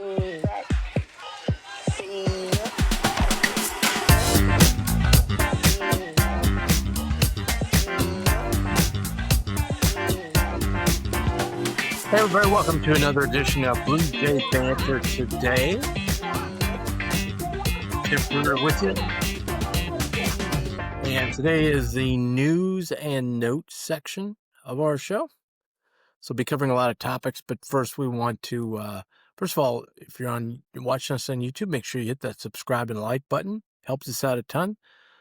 Hey everybody, welcome to another edition of BJB Today. If we're with you. And today is the news and notes section of our show. So we'll be covering a lot of topics, but first we want to, first of all, if you're watching us on YouTube, make sure you hit that subscribe and like button. Helps us out a ton.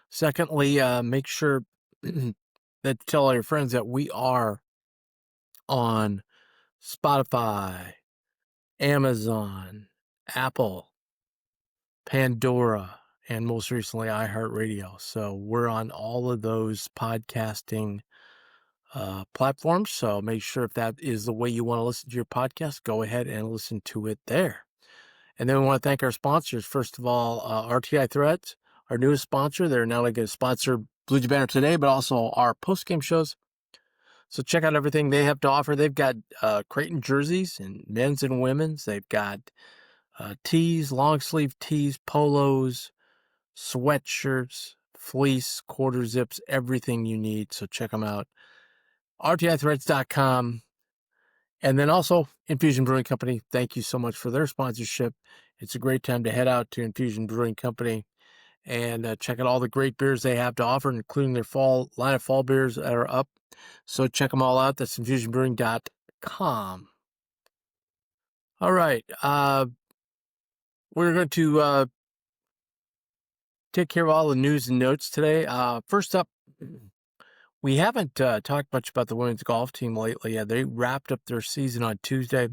Secondly, make sure that tell all your friends that we are on Spotify, Amazon, Apple, Pandora, and most recently iHeartRadio. So we're on all of those podcasting platforms. So make sure if that is the way you want to listen to your podcast, go ahead and listen to it there. And then we want to thank our sponsors. First of all, RTI Threads, our newest sponsor. They're not only going to sponsor Blue Banner Today, but also our post-game shows. So check out everything they have to offer. They've got Creighton jerseys and men's and women's. They've got tees, long sleeve tees, polos, sweatshirts, fleece, quarter zips, everything you need. So check them out. RTIthreads.com. And then also Infusion Brewing Company. Thank you so much for their sponsorship. It's a great time to head out to Infusion Brewing Company and check out all the great beers they have to offer, including their line of fall beers that are up. So check them all out. That's infusionbrewing.com. All right. We're going to take care of all the news and notes today. First up, we haven't talked much about the women's golf team lately. They wrapped up their season on Tuesday.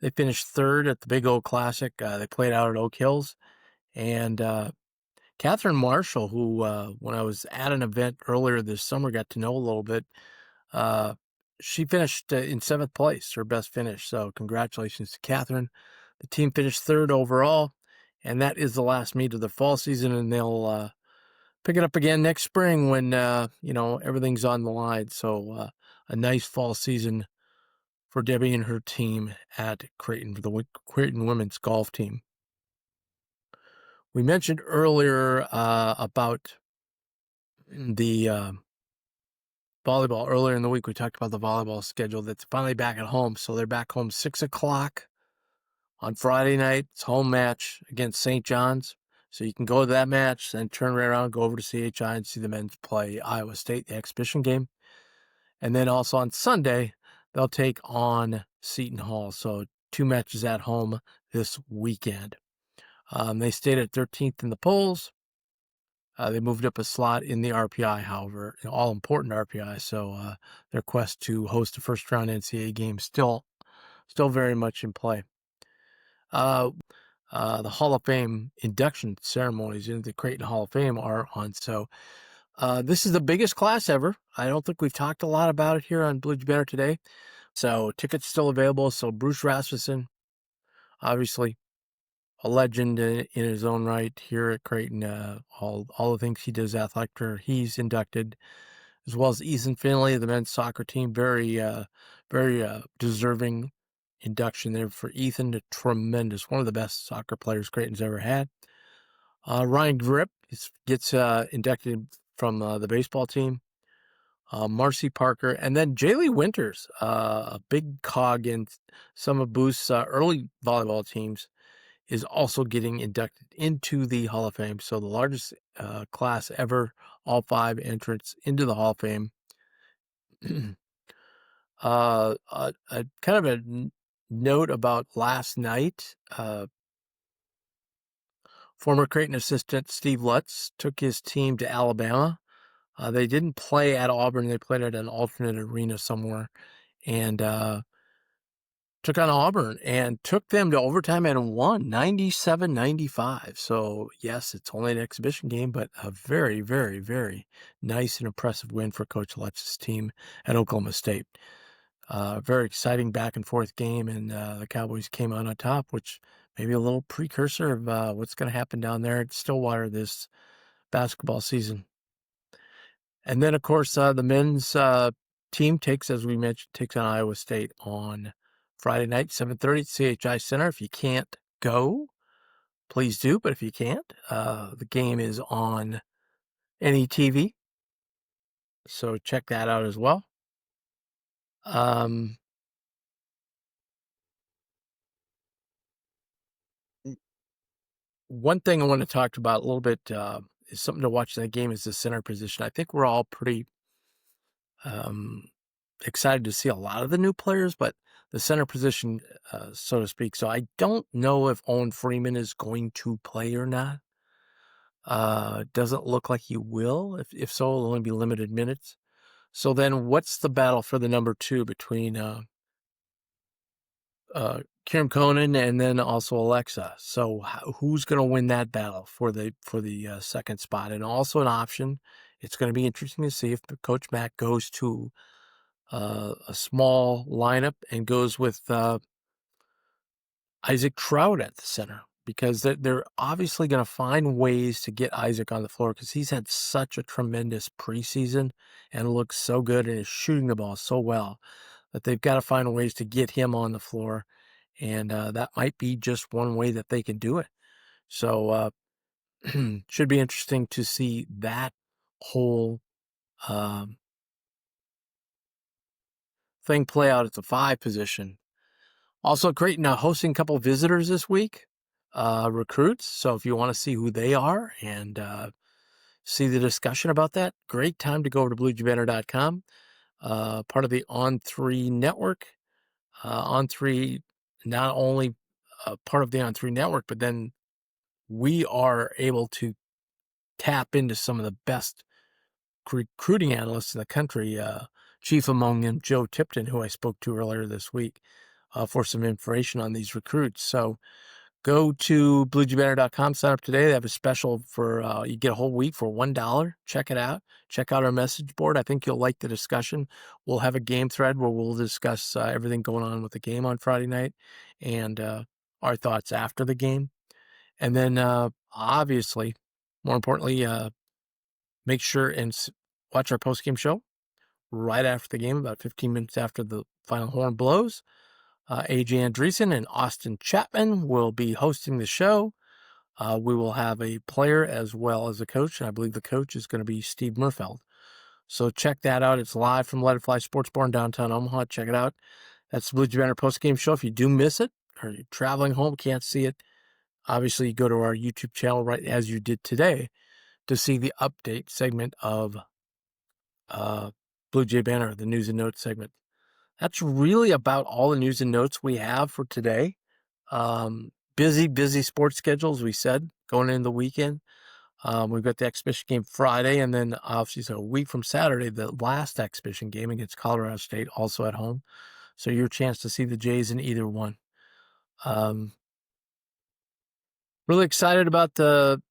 They finished third at the Big O Classic. They played out at Oak Hills. And Catherine Marshall, who when I was at an event earlier this summer, got to know a little bit, she finished in 7th place, her best finish. So congratulations to Catherine. The team finished third overall, and that is the last meet of the fall season, and they'll pick it up again next spring when, everything's on the line. So a nice fall season for Debbie and her team at Creighton, for the Creighton women's golf team. We mentioned earlier about the volleyball. Earlier in the week, we talked about the volleyball schedule that's finally back at home. So they're back home 6 o'clock on Friday night. It's home match against St. John's. So you can go to that match, then turn right around, go over to CHI and see the men's play Iowa State, the exhibition game. And then also on Sunday, they'll take on Seton Hall. So 2 matches at home this weekend. They stayed at 13th in the polls. They moved up a slot in the RPI, however, all-important RPI. So their quest to host a first-round NCAA game still very much in play. The Hall of Fame induction ceremonies into the Creighton Hall of Fame are on. So this is the biggest class ever. I don't think we've talked a lot about it here on Blue Banner Today. So tickets still available. So Bruce Rasmussen, obviously a legend in his own right here at Creighton. All the things he does athletic, he's inducted, as well as Ethan Finley, the men's soccer team. Very deserving induction there for Ethan. Tremendous, one of the best soccer players Creighton's ever had. Ryan Grip gets inducted from the baseball team. Marcy Parker, and then Jaylee Winters, a big cog in some of Booth's early volleyball teams, is also getting inducted into the Hall of Fame. So the largest class ever, all 5 entrants into the Hall of Fame. A kind of a note about last night. Former Creighton assistant Steve Lutz took his team to Alabama. They didn't play at Auburn. They played at an alternate arena somewhere. And took on Auburn and took them to overtime and won 97-95. So, yes, it's only an exhibition game, but a very, very, very nice and impressive win for Coach Lutz's team at Oklahoma State. Very exciting back-and-forth game, and the Cowboys came out on top, which maybe a little precursor of what's going to happen down there at Stillwater this basketball season. And then, of course, the men's team takes on Iowa State on Friday night, 7:30 at CHI Center. If you can't go, please do. But if you can't, the game is on any TV, so check that out as well. One thing I want to talk about a little bit is something to watch in that game is the center position. I think we're all pretty excited to see a lot of the new players, but the center position, so to speak. So I don't know if Owen Freeman is going to play or not. Doesn't look like he will. If so, it'll only be limited minutes. So then what's the battle for the number 2 between Kieran Conan and then also Alexa? So who's going to win that battle for the second spot? And also an option, it's going to be interesting to see if Coach Mack goes to a small lineup and goes with Isaac Trout at the center, because they're obviously going to find ways to get Isaac on the floor because he's had such a tremendous preseason and looks so good and is shooting the ball so well that they've got to find ways to get him on the floor. And that might be just one way that they can do it. So should be interesting to see that whole thing play out at the 5 position. Also, Creighton hosting a couple visitors this week, recruits. So if you want to see who they are and see the discussion about that, great time to go over to BlueJBanner.com, part of the On3 network. On3, not only part of the On3 network, but then we are able to tap into some of the best recruiting analysts in the country, chief among them, Joe Tipton, who I spoke to earlier this week, for some information on these recruits. So go to bluegbbanner.com, sign up today. They have a special for, you get a whole week for $1. Check it out. Check out our message board. I think you'll like the discussion. We'll have a game thread where we'll discuss everything going on with the game on Friday night and our thoughts after the game. And then, obviously, more importantly, make sure and watch our post-game show right after the game, about 15 minutes after the final horn blows. AJ Andreessen and Austin Chapman will be hosting the show. We will have a player as well as a coach, and I believe the coach is going to be Steve Murfeld. So check that out. It's live from Let It Fly Sports Bar in downtown Omaha. Check it out. That's the Blue Jay Banner post-game show. If you do miss it or you're traveling home, can't see it, obviously you go to our YouTube channel right as you did today to see the update segment of Blue Jay Banner, the news and notes segment. That's really about all the news and notes we have for today. Busy sports schedule, as we said, going into the weekend. We've got the exhibition game Friday, and then obviously so a week from Saturday, the last exhibition game against Colorado State, also at home. So your chance to see the Jays in either one. Really excited about the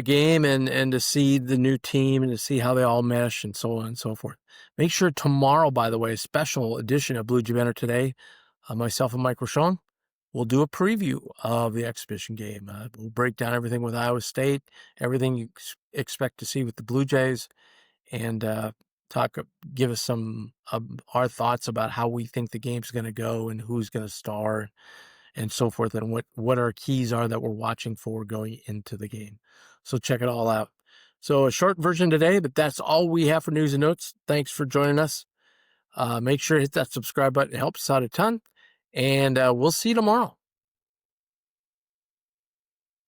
game and to see the new team and to see how they all mesh and so on and so forth. Make sure tomorrow, by the way, a special edition of Blue Jay Banner Today, myself and Mike Rochon, we'll do a preview of the exhibition game. We'll break down everything with Iowa State, everything you expect to see with the Blue Jays, and give us some of our thoughts about how we think the game's going to go and who's going to star and so forth, and what our keys are that we're watching for going into the game. So check it all out. So a short version today, but that's all we have for news and notes. Thanks for joining us. Make sure to hit that subscribe button. It helps us out a ton. And we'll see you tomorrow.